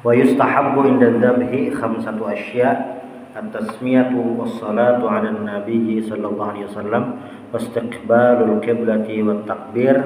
Wa yustahabbu inda dzabhi khamsatu asya' at-tasmiyatu was-salatu 'ala an-nabiy sallallahu alaihi wasallam wastiqbalul qiblati wat takbir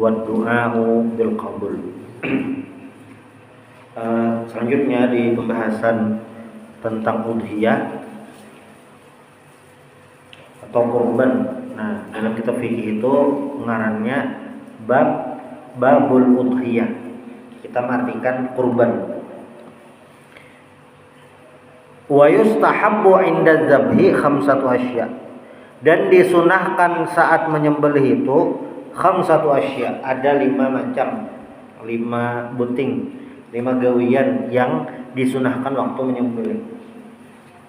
wad du'a'u bil qabul. Selanjutnya di pembahasan tentang udhiyah atau kurban. Nah, dalam kitab fikih itu ngarannya babul udhiyah. Kita mengartikan kurban. Wa yustahabbu 'inda dzabhi khamsatu asya'. Dan disunahkan saat menyembelih itu khamsatu asya', ada 5 macam, 5 buting, 5 gawian yang disunahkan waktu menyembelih.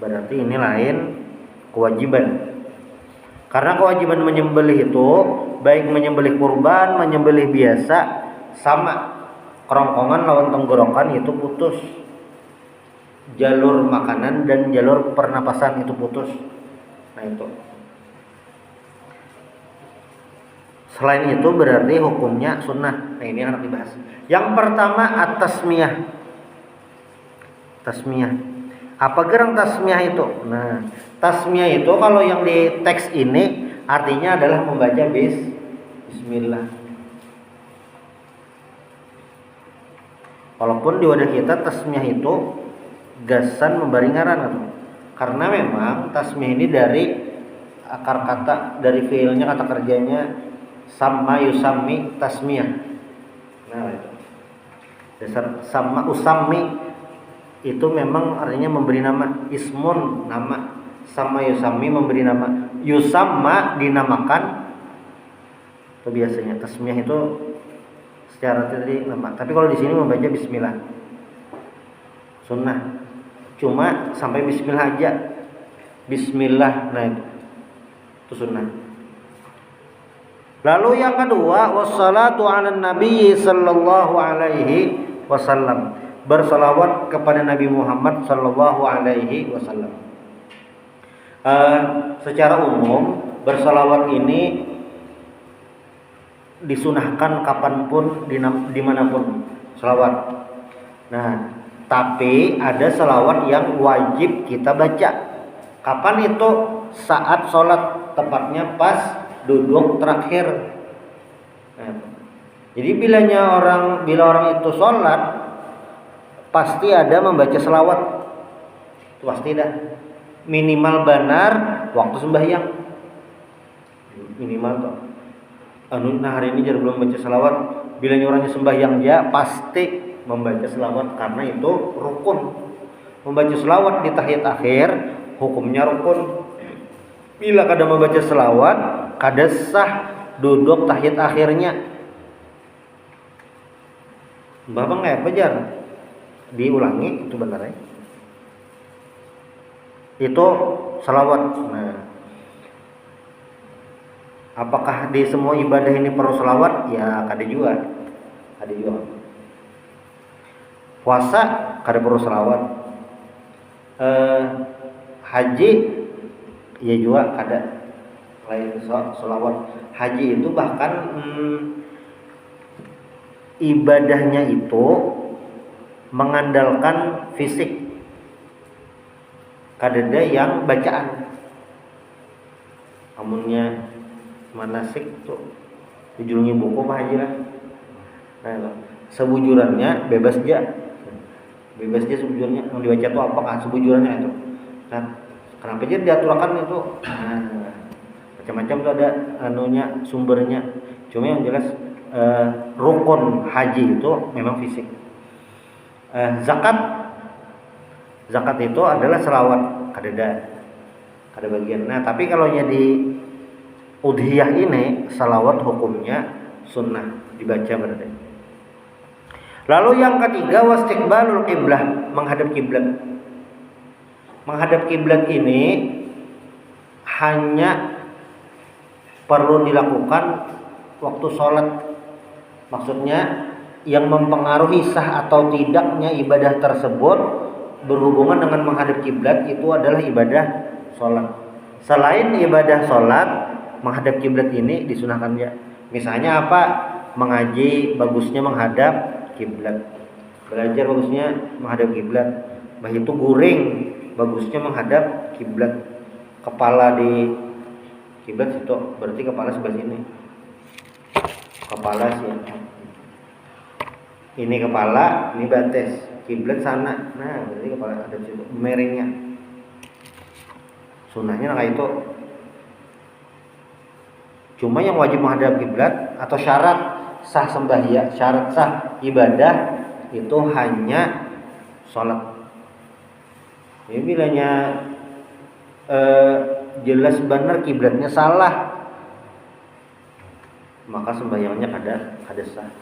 Berarti ini lain kewajiban. Karena kewajiban menyembelih itu baik menyembelih kurban, menyembelih biasa sama. Kerongkongan lawan tenggorokan itu putus. Jalur makanan dan jalur pernapasan itu putus. Nah itu. Selain itu berarti hukumnya sunnah. Nah ini yang akan dibahas. Yang pertama at-tasmiyah. Tasmiyah. Apa gerang tasmiyah itu? Nah, tasmiyah itu kalau yang di teks ini artinya adalah membaca bismillah. Walaupun di wadah kita tasmiyah itu gasan memberi ngaran, karena memang tasmiyah ini dari akar kata, dari fiilnya, kata kerjanya sama yusammi tasmiyah. Nah itu dasar sama usammi itu memang artinya memberi nama. Ismun nama, sama yusammi memberi nama, yusamma dinamakan. Itu biasanya tasmiyah itu secara tadi nama. Tapi kalau di sini membaca bismillah sunnah. Cuma sampai bismillah aja. Bismillah, nah itu sunnah. Lalu yang kedua, wassalatu 'alan nabi sallallahu alaihi wasallam. Bersalawat kepada Nabi Muhammad sallallahu alaihi wasallam. Secara umum bersalawat ini disunahkan kapanpun, dimanapun salawat. Nah, tapi ada salawat yang wajib kita baca. Kapan itu? Saat sholat, tepatnya pas duduk terakhir. Nah, jadi bila orang itu sholat pasti ada membaca selawat. Itu pasti dah. Minimal benar waktu sembahyang. Minimal tuh. Nah hari ini jadi belum baca selawat. Bila orangnya sembahyang ya pasti membaca selawat karena itu rukun. Membaca selawat di tahiyat akhir hukumnya rukun. Bila kada membaca selawat kada sah duduk tahiyat akhirnya. Bapak nggak belajar diulangi itu benar ya. Itu selawat. Nah, apakah di semua ibadah ini perlu selawat? Ya kada juga. Ada juga. Puasa kada perlu selawat. Haji ya juga kada lain selawat. Haji itu bahkan ibadahnya itu mengandalkan fisik. Kadada yang bacaan. Amunnya manasik tuh ujungnya buku apa haji lah. Nah, sebujurannya bebas aja. Bebas aja sebujurannya. Yang dibaca tuh apakah sebujurannya itu. Nah, kenapa aja diaturakan itu? Nah, macam-macam tuh ada anunya, sumbernya. Cuma yang jelas rukun haji itu memang fisik. Zakat itu adalah selawat kada bagian. Nah, tapi kalau di udhiyah ini selawat hukumnya sunnah dibaca berarti. Lalu yang ketiga wastiqbalul qiblah, menghadap kiblat. Menghadap kiblat ini hanya perlu dilakukan waktu sholat. Maksudnya yang mempengaruhi sah atau tidaknya ibadah tersebut berhubungan dengan menghadap kiblat itu adalah ibadah sholat. Selain ibadah sholat, menghadap kiblat ini disunahkan ya. Misalnya apa? Mengaji bagusnya menghadap kiblat. Belajar bagusnya menghadap kiblat. Begitu guring bagusnya menghadap kiblat. Kepala di kiblat itu berarti kepala sebelah sini. Kepala sih. Ini kepala, ini bates. Kiblat sana. Nah, berarti kepala ada situ. Miringnya. Sunnahnya kayak itu. Cuma yang wajib menghadap kiblat atau syarat sah sembahyang, syarat sah ibadah itu hanya sholat. Ini bilanya jelas benar kiblatnya salah, maka sembahyangnya kada sah.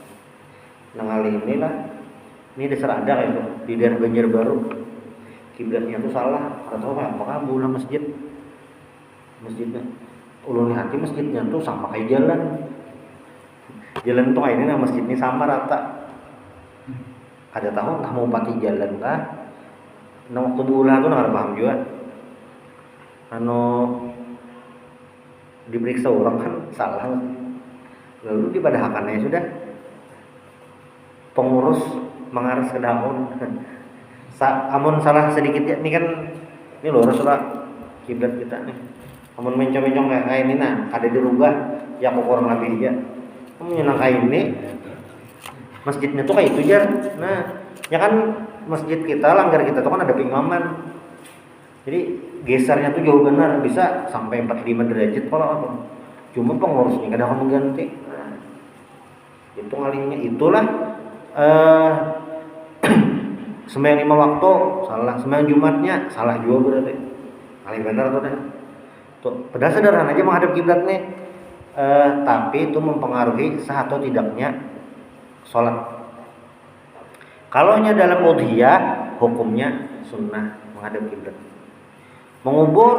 Nah kali inilah, ini dasar ada kayak itu di daerah Banjarbaru, kiblatnya itu salah. Atau apakah bulan masjidnya ulun hati masjidnya tuh sama kayak jalan tuh kayak ini, nah masjid ini sama rata. Ada tahu entah mau pati jalan kah? Nah waktu bulan tuh nggak paham juga. Diperiksa orang kan salah, lalu dipadahakannya sudah pengurus mengaras ke daun. Amun salah sedikit ya, ini kan ini lurus lah kiblat kita nih. Amun mencong-mencong kayak ini nah, ada dirubah ya kurang lebih ya. Kamu nyenang kayak ini, masjidnya tuh kayak itu jar. Nah, ya kan masjid kita, langgar kita tuh kan ada pengimaman. Jadi gesernya tuh jauh benar, bisa sampai 45 derajat kalau apa. Cuma pengurusnya kadang akan mengganti. Nah, itu ngalinya itulah sembahyang 5 waktu salah, sembahyang Jumatnya salah juga berarti. Kali benar tuh deh. Tuh, padahal sederhana aja menghadap kiblat nih. Tapi itu mempengaruhi sah atau tidaknya sholat. Kalaunya dalam udhiyah, hukumnya sunnah menghadap kiblat. Mengubur,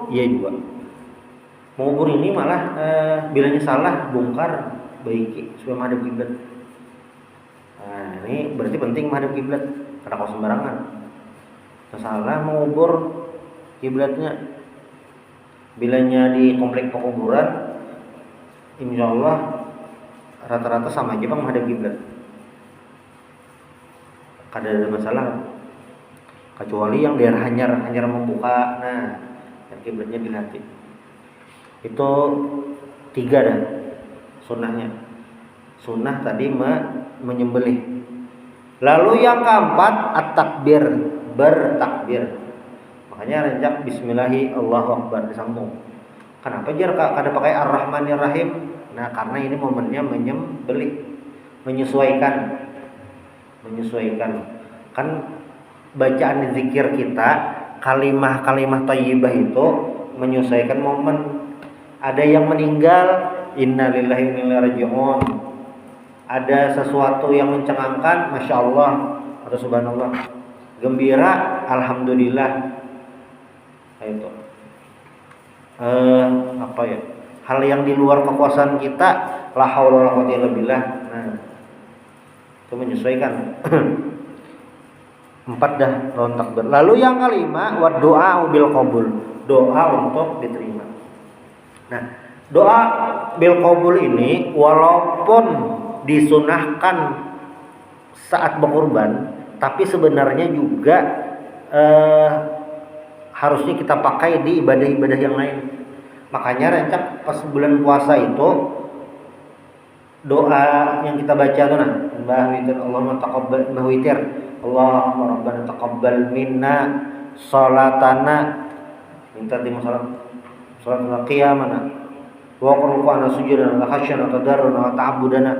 iya juga. Mengubur ini malah bilanya salah, bongkar, baiki supaya menghadap kiblat. Nah, ini berarti penting menghadap kiblat karena kalau sembarangan. Salah mengubur kiblatnya. Bilanya di komplek pekuburan, insya Allah rata-rata sama aja bang menghadap kiblat. Kada ada masalah. Kecuali yang daerah hanyar membuka, nah yang kiblatnya dilatih. Itu 3 dah sunnahnya. Sunnah tadi menyembelih. Lalu yang keempat at-takbir, bertakbir. Makanya renjak bismillahi Allahu akbar disambung. Kenapa jar kada pakai ar-rahmanir-rahim? Nah, karena ini momennya menyembelih, menyesuaikan. Kan bacaan zikir kita, kalimah-kalimah thayyibah itu menyesuaikan momen. Ada yang meninggal, innalillahi wa inna ilaihi raji'un. Ada sesuatu yang mencengangkan, masya Allah atau subhanallah. Gembira, alhamdulillah. Itu apa ya? Hal yang di luar kekuasaan kita, la haula wala quwwata illa billah. Nah, itu menyesuaikan. 4 dah lawan takbir. Lalu yang kelima, wa doa bil qabul, doa untuk diterima. Nah, doa bil qabul ini walaupun disunahkan saat berkurban, tapi sebenarnya juga harusnya kita pakai di ibadah-ibadah yang lain. Makanya rencak pas bulan puasa itu doa yang kita baca tuh nah, Allahumma taqabbal witir, Allahumma rabbana taqabbal minna salatana, minta di salat qiyamana wa qur'ana sujudan wa khasyana wa tadarruna wa ta'abbudana,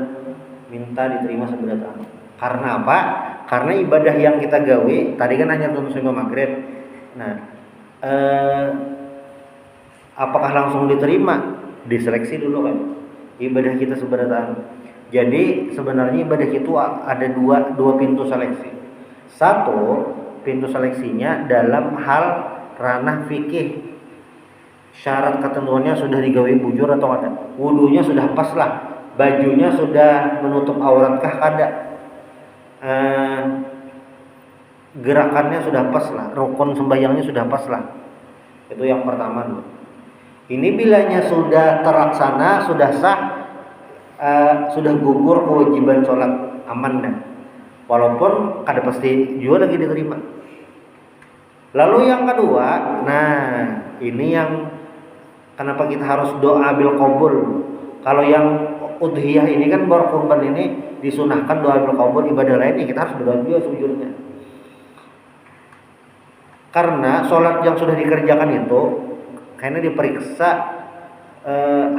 minta diterima seberat. Karena apa? Karena ibadah yang kita gawe tadi kan hanya untuk sampai maghrib. Nah, apakah langsung diterima? Diseleksi dulu kan ibadah kita seberatan. Jadi sebenarnya ibadah itu ada dua pintu seleksi. Satu, pintu seleksinya dalam hal ranah fikih. Syarat ketentuannya sudah digawe bujur atau ada. Wudunya sudah pas lah. Bajunya sudah menutup auratkah kada. Gerakannya sudah pas lah. Rukun sembahyangnya sudah pas lah. Itu yang pertama. Ini bilanya sudah terlaksana, sudah sah, sudah gugur kewajiban sholat, aman dah. walaupun kada pasti juga lagi diterima. Lalu yang kedua, nah ini yang kenapa kita harus doa bil qabul. Kalau yang udhiyah ini kan berkurban ini disunahkan doa bil qabul, ibadah lainnya kita harus berdoa juga sejujurnya. Karena sholat yang sudah dikerjakan itu karena diperiksa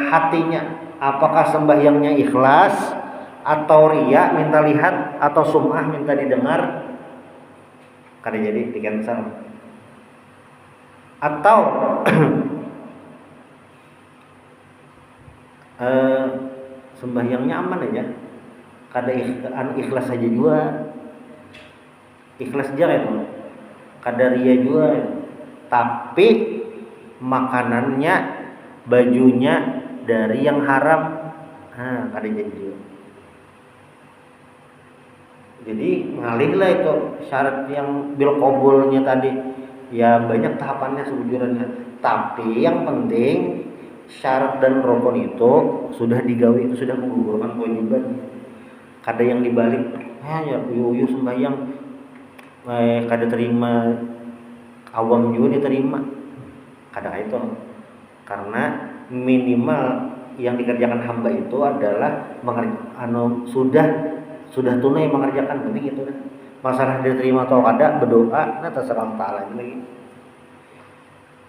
hatinya, apakah sembahyangnya ikhlas atau riya minta lihat atau sum'ah minta didengar, kada jadi di cancel. Atau sembahyangnya aman aja, kada ikhlas saja juga, ikhlas aja itu, kada riya juga, tapi makanannya, bajunya dari yang haram, kada jadi juga. Jadi ngalih lah itu syarat yang bil qabulnya tadi. Ya banyak tahapannya sejujurnya, tapi yang penting syarat dan rukun itu sudah digawe, itu sudah menggugurkan kewajiban. Kada yang dibalik, ya uyu sembahyang kada terima, awam juga diterima, kada itu. Karena minimal yang dikerjakan hamba itu adalah sudah tunai mengerjakan, penting itu. Masalah diterima atau kada, berdoa, nah terserah Allah lagi.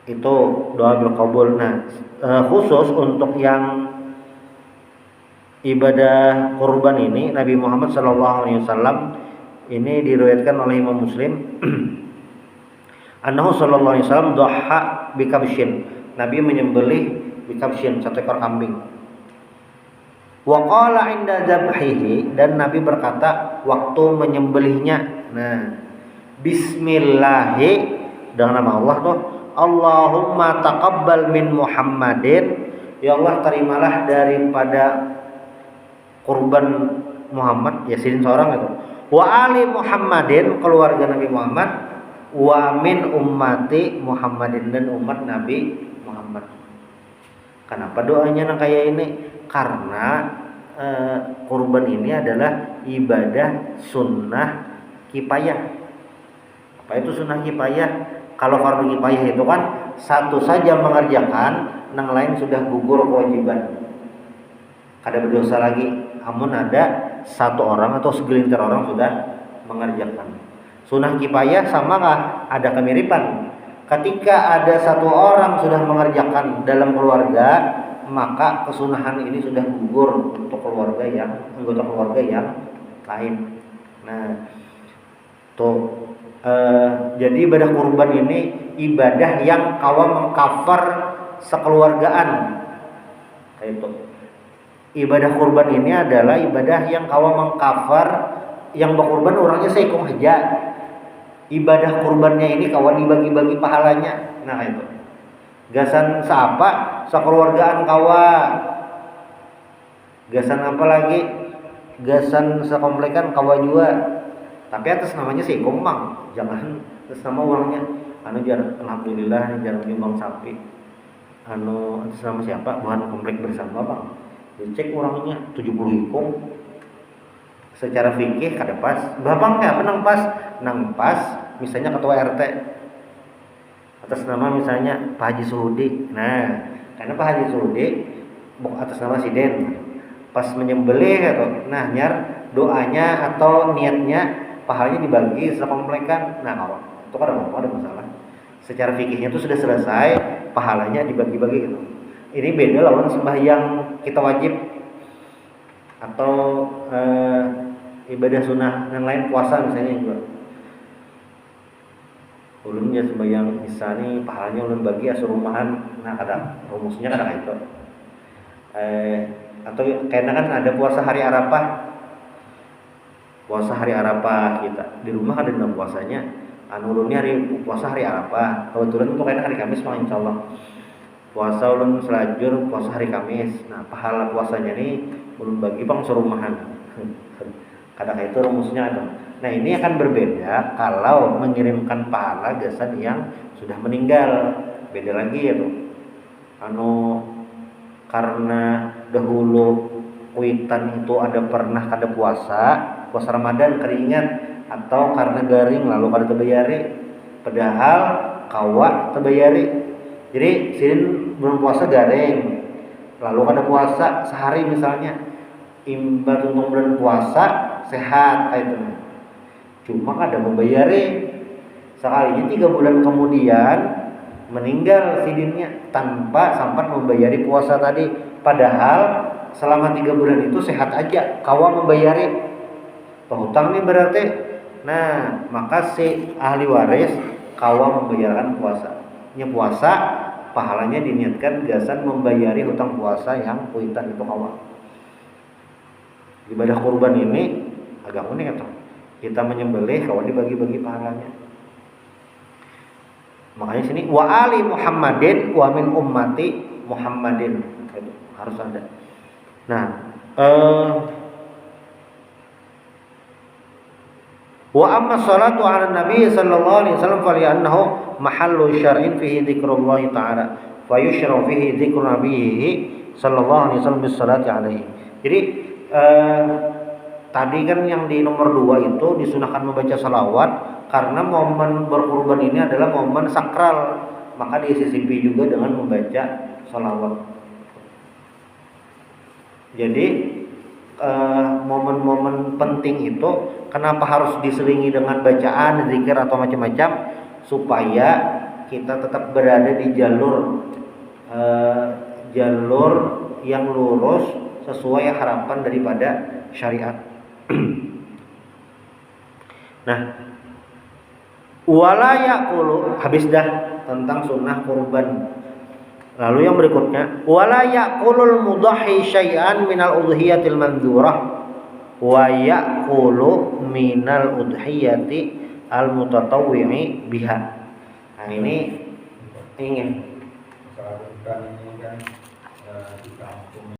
Itu doa bil qabul. Nah, khusus untuk yang ibadah kurban ini, Nabi Muhammad SAW ini diriwayatkan oleh Imam Muslim. Annahu sallallahu alaihi wasallam dhaha bikabshin. Nabi menyembelih bikabshin, satu ekor kambing. Wa qala inda dzabhihi, dan Nabi berkata waktu menyembelihnya, nah bismillah, dengan nama Allah tuh, Allahumma taqabbal min Muhammadin, ya Allah terimalah daripada kurban Muhammad, Yasin seorang itu, wa ali Muhammadin, keluarga Nabi Muhammad, wa min ummati Muhammadin, dan umat Nabi Muhammad. Kenapa doanya kayak ini? Karena kurban ini adalah ibadah sunnah kifayah. Apa itu sunnah kifayah? Kalau fardu kifayah itu kan satu saja mengerjakan, yang lain sudah gugur kewajiban, kada berdosa lagi. Namun ada satu orang atau segelintir orang sudah mengerjakan. Sunnah kifayah samakah? Ada kemiripan. Ketika ada satu orang sudah mengerjakan dalam keluarga, maka kesunahan ini sudah gugur untuk anggota keluarga yang lain. Nah, tuh jadi ibadah kurban ini ibadah yang kawa mengcover sekeluargaan. Kayak itu. Ibadah kurban ini adalah ibadah yang kawa mengcover yang berkurban orangnya seikung aja. Ibadah kurbannya ini kawan dibagi-bagi pahalanya. Nah itu gasan seapa sekeluargaan kawa, gasan apa lagi, gasan sekomplekan kawa juga, tapi atas namanya si komang, jangan atas nama uangnya. Alhamdulillah jarang nyumbang sapi, atas nama siapa, bahan komplek bersama bang, dicek orangnya 70 ikung. Secara fikih kada pas, babangnya apa nang pas, misalnya ketua RT atas nama misalnya Pak Haji Suhudi. Nah, karena Pak Haji Suhudi atas nama Siden pas menyembelih atau nah nyar doanya atau niatnya pahalanya dibagi sekomplekan. Nah, kalau itu kan ada masalah. Secara fikihnya itu sudah selesai, pahalanya dibagi-bagi gitu. Ini beda lawan sembahyang kita wajib atau ibadah sunnah yang lain, puasa misalnya juga. Ulun ya sembahyang isya nih pahalanya ulun bagi asur rumahan. Nah kada rumusnya kada itu. Atau karena kan ada puasa hari Arafah. Puasa hari Arafah kita di rumah ada dalam puasanya. Ulunnya hari puasa hari Arafah. Kebetulan untuk hari Kamis mah insyaallah. Puasa ulun selajur puasa hari Kamis. Nah, pahala puasanya nih ulun bagi pang serumahan. Kadang itu rumusnya ada. Nah, ini akan berbeda kalau mengirimkan pahala gasan yang sudah meninggal. Beda lagi ya tuh. Karena dahulu kuitan itu ada pernah kada puasa, puasa Ramadan keringat atau karena garing lalu kada tebayari padahal kawa tebayari. Jadi sidin belum puasa garing lalu kada puasa sehari misalnya imba tuntung bulan puasa sehat itu cuma kada membayari sekalinya 3 bulan kemudian meninggal sidinnya tanpa sempat membayari puasa tadi padahal selama 3 bulan itu sehat aja kawa membayari hutang nih berarti. Nah maka si ahli waris kawa membayarkan puasa pahalanya diniatkan gasan membayari hutang puasa yang kuitan itu kawa. Ibadah kurban ini agak unik atau kita menyembelih kawan dibagi-bagi pahalanya. Makanya sini wa ali Muhammadin wa min ummati Muhammadin itu harus ada. Nah, wa amma salatu ala nabi sallallahu alaihi wasallam fa li'annahu mahallu syar'in fihi dzikrullah ta'ala fa yushra fihi dzikru nabiyhi sallallahu alaihi wasallam bis salati alaihi. Jadi tadi kan yang di nomor 2 itu disunahkan membaca salawat karena momen berkurban ini adalah momen sakral, maka disisipi juga dengan membaca salawat. Jadi momen-momen penting itu kenapa harus diselingi dengan bacaan, zikir atau macam-macam supaya kita tetap berada di jalur yang lurus sesuai harapan daripada syariat. Nah, wala yaqulu habis dah tentang sunnah kurban. Lalu yang berikutnya wala yaqulul mudahhi syai'an minal udhiyatil mandzurah wa yaqulu minal udhiyati al mutatawwi'i biha. Nah ini ingin